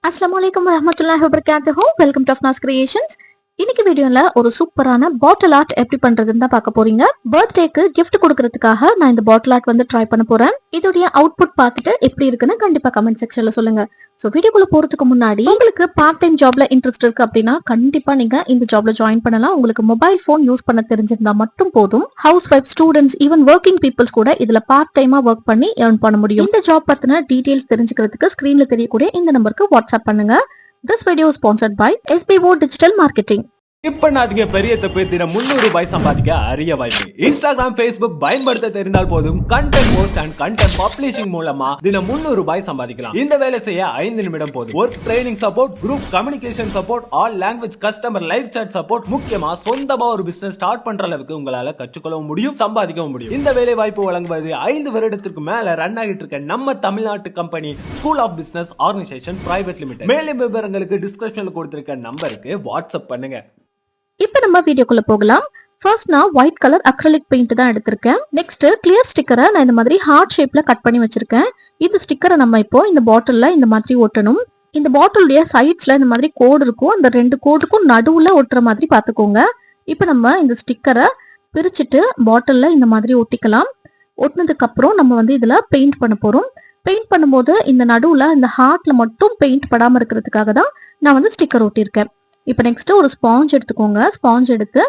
அஸ்ஸலாமு அலைக்கும் வரஹ்மத்துல்லாஹி வபரகாத்துஹு. Welcome to Afnas creations. இன்னைக்கு வீடியோல ஒரு சூப்பரான பாட்டில் ஆர்ட் எப்படி பண்றதுன்னு தான் பார்க்க போறீங்க. பர்த்டேக்கு gift கொடுக்கறதுக்காக நான் இந்த பாட்டில் ஆர்ட் வந்து ட்ரை பண்ண போறேன். இதோடைய அவுட்புட் பார்த்துட்டு எப்படி இருக்குன்னு கண்டிப்பா கமெண்ட் செக்ஷன்ல சொல்லுங்க. சோ வீடியோக்குள்ள போறதுக்கு முன்னாடி உங்களுக்கு பார்ட் டைம் ஜாப்ல இன்ட்ரெஸ்ட் இருக்கு அப்படின்னா கண்டிப்பா நீங்க இந்த ஜாப்ல ஜாயின் பண்ணலாம். உங்களுக்கு மொபைல் போன் யூஸ் பண்ண தெரிஞ்சிருந்தா மட்டும் போதும். Housewife, students, even working peoples கூட இதுல பார்ட் டைமா ஒர்க் பண்ணி earn பண்ண முடியும். இந்த ஜாப் பத்தின டீடைல்ஸ் தெரிஞ்சுக்கிறதுக்கு ஸ்கிரீன்ல தெரியக்கூடிய இந்த நம்பருக்கு வாட்ஸ்அப் பண்ணுங்க. This video is sponsored by SBO Digital Marketing. இப்ப நாதிக பெரிய தப்பு தின 300 ரூபாய் சம்பாதிக்க அரிய வாய்ப்பு. இன்ஸ்டாகிராம், Facebook பயன்படுத்த தெரிந்தால் போதும் content post and content publishing மூலமா தினம் 300 ரூபாய் சம்பாதிக்கலாம். இந்த வேலை செய்ய 5 நிமிடம் போதும். Work training support, group communication support, all language customer live chat support, முக்கியமா சொந்தமா ஒரு பிசினஸ் ஸ்டார்ட் பண்ற அளவுக்கு உங்களால கற்றுக்கொள்ளவும் முடியும், சம்பாதிக்கவும் முடியும். இந்த வேலை வாய்ப்பு வழங்குவது 5 வருடத்திற்கு மேல ரன் ஆகிட்டு இருக்க நம்ம தமிழ்நாட்டு company school of business organisation private limited. மேலும் விவரங்களுக்கு டிஸ்கிரிப்ஷன்ல கொடுத்திருக்க நம்பருக்கு வாட்ஸ்அப் பண்ணுங்க. இப்ப நம்ம வீடியோக்குள்ள போகலாம். ஃபர்ஸ்ட் நான் ஒயிட் கலர் அக்ரிலிக் பெயிண்ட் தான் எடுத்திருக்கேன். நெக்ஸ்ட் கிளியர் ஸ்டிக்கரை நான் இந்த மாதிரி ஹார்ட் ஷேப்ல கட் பண்ணி வச்சிருக்கேன். இந்த ஸ்டிக்கரை நம்ம இப்போ இந்த பாட்டில்ல இந்த மாதிரி ஒட்டணும். இந்த பாட்டிலுடைய சைட்ஸ்ல இந்த மாதிரி கோடு இருக்கும். அந்த 2 கோடுக்கும் நடுவுல ஒட்டுற மாதிரி பாத்துக்கோங்க. இப்ப நம்ம இந்த ஸ்டிக்கரை பிரிச்சுட்டு பாட்டில்ல இந்த மாதிரி ஒட்டிக்கலாம். ஒட்டினதுக்கு அப்புறம் நம்ம வந்து இதுல பெயிண்ட் பண்ண போறோம். பெயிண்ட் பண்ணும்போது இந்த நடுவுல இந்த ஹார்ட்ல மட்டும் பெயிண்ட் படாம இருக்கிறதுக்காக தான் நான் வந்து ஸ்டிக்கர் ஒட்டியிருக்கேன். இப்போ நெக்ஸ்ட் ஒரு ஸ்பாஞ்ச் எடுத்துக்கோங்க. ஸ்பாஞ்ச் எடுத்து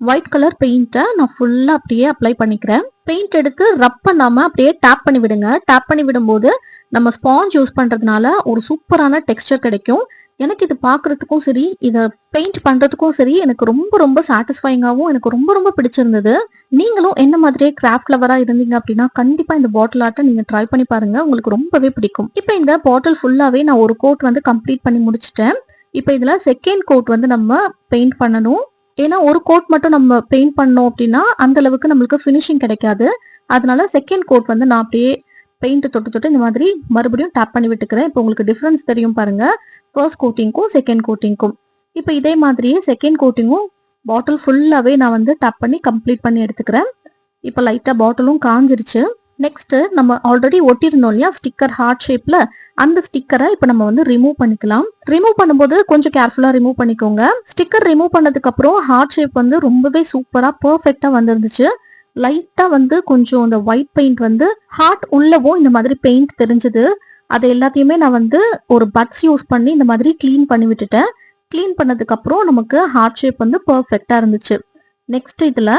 ஒயிட் கலர் பெயிண்ட்டை நான் ஃபுல்லா அப்படியே அப்ளை பண்ணிக்கிறேன். பெயிண்ட் எடுத்து ரப் பண்ணாம அப்படியே டேப் பண்ணி விடுங்க. டேப் பண்ணி விடும்போது நம்ம ஸ்பாஞ்ச் யூஸ் பண்றதுனால ஒரு சூப்பரான டெக்ஸ்டர் கிடைக்கும். எனக்கு இது பார்க்கறதுக்கும் சரி, இதை பெயிண்ட் பண்றதுக்கும் சரி, எனக்கு ரொம்ப சாட்டிஸ்ஃபைங்காகவும் எனக்கு ரொம்ப பிடிச்சிருந்தது. நீங்களும் என்ன மாதிரியே கிராஃப்ட் லவரா இருந்தீங்க அப்படின்னா கண்டிப்பா இந்த பாட்டில் ஆர்ட்டை நீங்க ட்ரை பண்ணி பாருங்க, உங்களுக்கு ரொம்பவே பிடிக்கும். இப்போ இந்த பாட்டில் ஃபுல்லாவே நான் ஒரு கோட் வந்து கம்ப்ளீட் பண்ணி முடிச்சிட்டேன். இப்போ இதுல செகண்ட் கோட் வந்து நம்ம பெயிண்ட் பண்ணணும். ஏன்னா ஒரு கோட் மட்டும் நம்ம பெயிண்ட் பண்ணோம் அப்படின்னா அந்த அளவுக்கு நம்மளுக்கு ஃபினிஷிங் கிடைக்காது. அதனால செகண்ட் கோட் வந்து நான் அப்படியே பெயிண்ட் தொட்டு இந்த மாதிரி மறுபடியும் டேப் பண்ணி விட்டுக்கிறேன். இப்போ உங்களுக்கு டிஃபரன்ஸ் தெரியும் பாருங்க, ஃபர்ஸ்ட் கோட்டிங்க்கும் செகண்ட் கோட்டிங்க்கும். இப்போ இதே மாதிரியே செகண்ட் கோட்டிங்கும் பாட்டில் ஃபுல்லாவே நான் வந்து டேப் பண்ணி கம்ப்ளீட் பண்ணி எடுத்துக்கிறேன். இப்போ லைட்டா பாட்டிலும் காஞ்சிருச்சு. நெக்ஸ்ட் நம்ம ஆல்ரெடி ஒட்டியிருந்தோம் இல்லையா ஸ்டிக்கர் ஹார்ட் ஷேப்ல, அந்த ஸ்டிக்கரை இப்போ நம்ம வந்து ரிமூவ் பண்ணிக்கலாம். ரிமூவ் பண்ணும்போது கொஞ்சம் கேர்ஃபுல்லா ரிமூவ் பண்ணிக்கோங்க. ஸ்டிக்கர் ரிமூவ் பண்ணதுக்கு அப்புறம் ஹார்ட் ஷேப் வந்து ரொம்பவே சூப்பரா பெர்ஃபெக்ட்டா வந்துருந்துச்சு. லைட்டா வந்து கொஞ்சம் இந்த ஒயிட் பெயிண்ட் வந்து ஹார்ட் உள்ளவும் இந்த மாதிரி பெயிண்ட் தெரிஞ்சது. அது எல்லாத்தையுமே நான் வந்து ஒரு பட்ஸ் யூஸ் பண்ணி இந்த மாதிரி கிளீன் பண்ணி விட்டுட்டேன். கிளீன் பண்ணதுக்கு அப்புறம் நமக்கு ஹார்ட் ஷேப் வந்து பெர்ஃபெக்ட்டா இருந்துச்சு. நெக்ஸ்ட் இதுல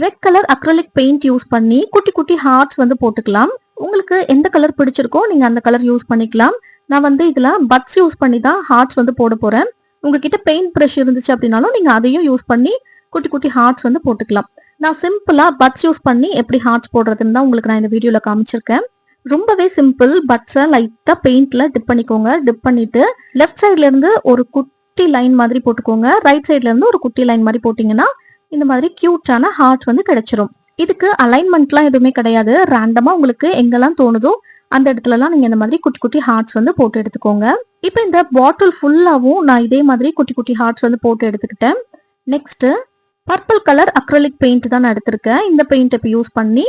red colour acrylic paint use பண்ணி குட்டி ஹார்ட்ஸ் வந்து போட்டுக்கலாம். உங்களுக்கு எந்த கலர் பிடிச்சிருக்கோ நீங்க அந்த கலர் யூஸ் பண்ணிக்கலாம். நான் வந்து இதுல பட்ஸ் யூஸ் பண்ணி தான் ஹார்ட்ஸ் வந்து போட போறேன். உங்ககிட்ட பெயிண்ட் ப்ரஷ் இருந்துச்சு அப்படின்னாலும் நீங்க அதையும் யூஸ் பண்ணி குட்டி ஹார்ட்ஸ் வந்து போட்டுக்கலாம். நான் சிம்பிளா பட்ஸ் யூஸ் பண்ணி எப்படி ஹார்ட்ஸ் போடுறதுன்னு தான் உங்களுக்கு நான் இந்த வீடியோல காமிச்சிருக்கேன். ரொம்பவே சிம்பிள். பட்ஸை லைட்டா பெயிண்ட்ல டிப் பண்ணிக்கோங்க. டிப் பண்ணிட்டு லெஃப்ட் சைட்ல இருந்து ஒரு குட்டி லைன் மாதிரி போட்டுக்கோங்க. ரைட் சைட்ல இருந்து ஒரு குட்டி லைன் மாதிரி போட்டீங்கன்னா இந்த மாதிரி கியூட்டான ஹார்ட் வந்து கிடைச்சிரும். இதுக்கு அலைன்மெண்ட்லாம் எதுவுமே கிடையாது. ரேண்டமா உங்களுக்கு எங்கெல்லாம் தோணுதோ அந்த இடத்துலலாம் நீங்க இந்த மாதிரி குட்டி ஹார்ட்ஸ் வந்து போட்டு எடுத்துக்கோங்க. இப்போ இந்த பாட்டில் ஃபுல்லாவும் நான் இதே மாதிரி குட்டி ஹார்ட்ஸ் வந்து போட்டு எடுத்துக்கிட்டேன். Next purple colour acrylic paint தான் நான் எடுத்திருக்கேன். இந்த பெயிண்ட் இப்போ யூஸ் பண்ணி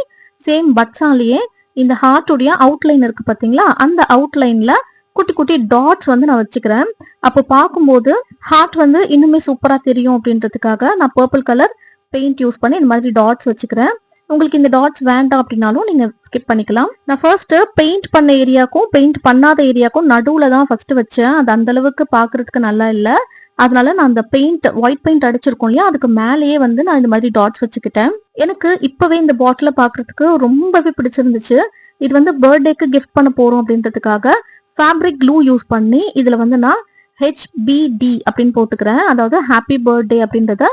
சேம் பட்ஸாலேயே இந்த ஹார்ட்டுடைய அவுட்லைன் இருக்கு பாத்தீங்களா, அந்த அவுட்லைன்ல குட்டி டாட்ஸ் வந்து நான் வச்சுக்கிறேன். அப்போ பார்க்கும்போது ஹார்ட் வந்து இன்னுமே சூப்பரா தெரியும் அப்படின்றதுக்காக நான் பர்பிள் கலர் பெயிண்ட் யூஸ் பண்ணி இந்த மாதிரி டாட்ஸ் வச்சுக்கிறேன். உங்களுக்கு இந்த டாட்ஸ் வேண்டாம் அப்படின்னாலும் நீங்க ஸ்கிப் பண்ணிக்கலாம். நான் ஃபர்ஸ்ட் பெயிண்ட் பண்ண ஏரியாக்கும் பெயிண்ட் பண்ணாத ஏரியாக்கும் நடுவுல தான் ஃபர்ஸ்ட் வச்சேன். அது அந்த அளவுக்கு பாக்குறதுக்கு நல்லா இல்ல. அதனால நான் அந்த பெயிண்ட் ஒயிட் பெயிண்ட் அடிச்சிருக்கோம் இல்லையா, அதுக்கு மேலேயே வந்து நான் இந்த மாதிரி டாட்ஸ் வச்சுக்கிட்டேன். எனக்கு இப்பவே இந்த பாட்டில பாக்குறதுக்கு ரொம்பவே பிடிச்சிருந்துச்சு. இது வந்து பர்த்டேக்கு கிஃப்ட் பண்ண போறோம் அப்படின்றதுக்காக ஃபேப்ரிக் க்ளூ யூஸ் பண்ணி இதுல வந்து நான் HBD அப்படின்னு போட்டுக்கிறேன். அதாவது ஹாப்பி பர்த்டே அப்படின்றத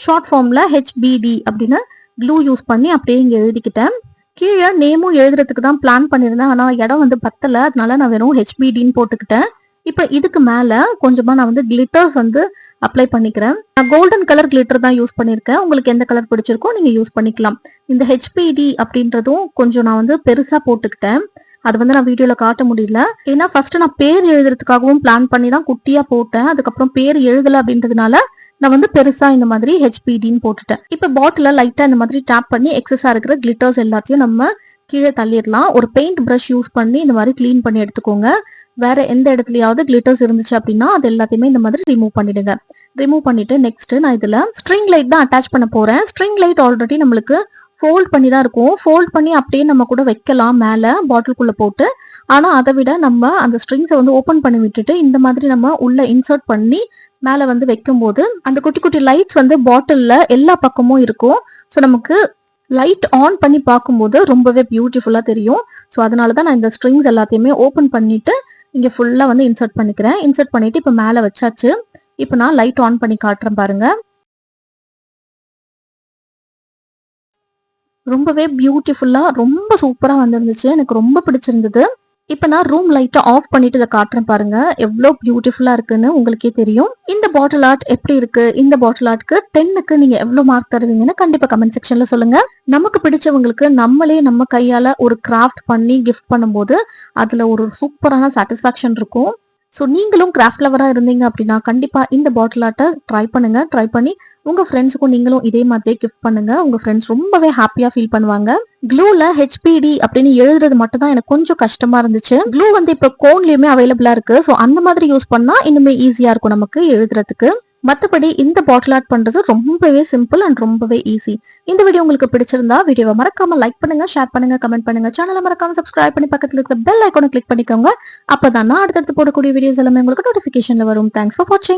ஷார்ட் ஃபார்ம்ல HBD அப்படின்னு க்ளூ யூஸ் பண்ணி அப்படியே இங்க எழுதிக்கிட்டேன். கீழே நேமும் எழுதுறதுக்கு தான் பிளான் பண்ணியிருந்தேன். ஆனா இடம் வந்து பத்தல, அதனால நான் வெறும் HBDன்னு போட்டுக்கிட்டேன். இப்ப இதுக்கு மேல கொஞ்சமா நான் வந்து கிளிட்டர்ஸ் வந்து அப்ளை பண்ணிக்கிறேன். நான் கோல்டன் கலர் கிளிட்டர் தான் யூஸ் பண்ணிருக்கேன். உங்களுக்கு எந்த கலர் பிடிச்சிருக்கோ நீங்க யூஸ் பண்ணிக்கலாம். இந்த HBD அப்படின்றதும் கொஞ்சம் நான் வந்து பெருசா போட்டுக்கிட்டேன். அது வந்து நான் வீடியோல காட்ட முடியல. ஏன்னா ஃபர்ஸ்ட் நான் பேர் எழுதுறதுக்காகவும் பிளான் பண்ணி தான் குட்டியா போட்டேன். அதுக்கப்புறம் பேர் எழுதல அப்படின்றதுனால நான் வந்து பெருசா இந்த மாதிரி HBDன்னு போட்டுட்டேன். இப்ப பாட்டில லைட்டா இந்த மாதிரி டேப் பண்ணி எக்ஸஸா இருக்கிற கிளிட்டர்ஸ் எல்லாத்தையும் நம்ம கீழே தள்ளிடலாம். ஒரு பெயிண்ட் பிரஷ் யூஸ் பண்ணி இந்த மாதிரி க்ளீன் பண்ணி எடுத்துக்கோங்க. வேற எந்த இடத்துலயாவது கிளிட்டர்ஸ் இருந்துச்சு அப்படின்னா அது எல்லாத்தையுமே இந்த மாதிரி ரிமூவ் பண்ணிடுங்க. ரிமூவ் பண்ணிட்டு நெக்ஸ்ட் நான் இதுல ஸ்ட்ரிங் லைட் தான் அட்டாச் பண்ண போறேன். ஸ்ட்ரிங் லைட் ஆல்ரெடி நம்மளுக்கு ஃபோல்ட் பண்ணி தான் இருக்கும். ஃபோல்ட் பண்ணி அப்படியே நம்ம கூட வைக்கலாம் மேல பாட்டிலுக்குள்ள போட்டு. ஆனா அதை விட நம்ம அந்த ஸ்ட்ரிங்ஸை வந்து ஓபன் பண்ணி விட்டுட்டு இந்த மாதிரி நம்ம உள்ள இன்சர்ட் பண்ணி மேல வந்து வைக்கும்போது அந்த குட்டி குட்டி லைட்ஸ் வந்து பாட்டில்ல எல்லா பக்கமும் இருக்கும். ஸோ நமக்கு லைட் ஆன் பண்ணி பார்க்கும்போது ரொம்பவே பியூட்டிஃபுல்லா தெரியும். ஸோ அதனாலதான் நான் இந்த ஸ்ட்ரிங்ஸ் எல்லாத்தையுமே ஓபன் பண்ணிட்டு இங்க ஃபுல்லா வந்து இன்சர்ட் பண்ணிக்கிறேன். இன்சர்ட் பண்ணிட்டு இப்ப மேல வச்சாச்சு. இப்ப நான் லைட் ஆன் பண்ணி காட்டுறேன் பாருங்க. ரொம்பவே பியூட்டிஃபுல்லா ரொம்ப சூப்பரா வந்திருந்துச்சு. எனக்கு ரொம்ப பிடிச்சிருந்தது. இப்ப நான் ரூம் லைட்டை ஆஃப் பண்ணிட்டு இதை காட்டுறேன் பாருங்க. எவ்வளவு பியூட்டிஃபுல்லா இருக்குன்னு உங்களுக்கே தெரியும். இந்த பாட்டில் ஆர்ட் எப்படி இருக்கு? இந்த பாட்டில் ஆர்ட்க்கு 10க்கு நீங்க எவ்வளவு மார்க் தருவீங்கன்னு கண்டிப்பா கமெண்ட் செக்ஷன்ல சொல்லுங்க. நமக்கு பிடிச்சவங்களுக்கு நம்மளே நம்ம கையால ஒரு கிராஃப்ட் பண்ணி கிஃப்ட் பண்ணும்போது அதுல ஒரு சூப்பரான சாட்டிஸ்பாக்சன் இருக்கும். ஸோ நீங்களும் கிராஃப்ட் லவரா இருந்தீங்க அப்படின்னா கண்டிப்பா இந்த பாட்டில் ஆர்ட்டை ட்ரை பண்ணுங்க. ட்ரை பண்ணி உங்க ஃப்ரெண்ட்ஸுக்கும் நீங்களும் இதே மாதிரியே கிஃப்ட் பண்ணுங்க. உங்க ஃப்ரெண்ட்ஸ் ரொம்பவே ஹாப்பியா ஃபீல் பண்ணுவாங்க. க்ளூல HPD அப்படின்னு எழுதுறது மட்டும் தான் எனக்கு கொஞ்சம் கஷ்டமா இருந்துச்சு. க்ளூ வந்து இப்ப கோன்லயுமே அவைலபிளா இருக்கு. ஸோ அந்த மாதிரி யூஸ் பண்ணா இன்னுமே ஈஸியா இருக்கும் நமக்கு எழுதுறதுக்கு. மத்தபடி இந்த பாட்டில் ஆர்ட் பண்றது ரொம்பவே சிம்பிள் அண்ட் ரொம்பவே ஈஸி. இந்த வீடியோ உங்களுக்கு பிடிச்சிருந்தா வீடியோவை மறக்காம லைக் பண்ணுங்க, ஷேர் பண்ணுங்க, கமெண்ட் பண்ணுங்க. சேனலை மறக்காம சப்ஸ்கிரைப் பண்ணி பக்கத்துல இருக்க பெல் ஐகானை கிளிக் பண்ணிக்கோங்க. அப்பதான் நான் அடுத்தடுத்து போடக்கூடிய வீடியோஸ் எல்லாமே உங்களுக்கு நோட்டிபிகேஷன்ல வரும். தேங்க்ஸ் ஃபார் வாட்சிங்.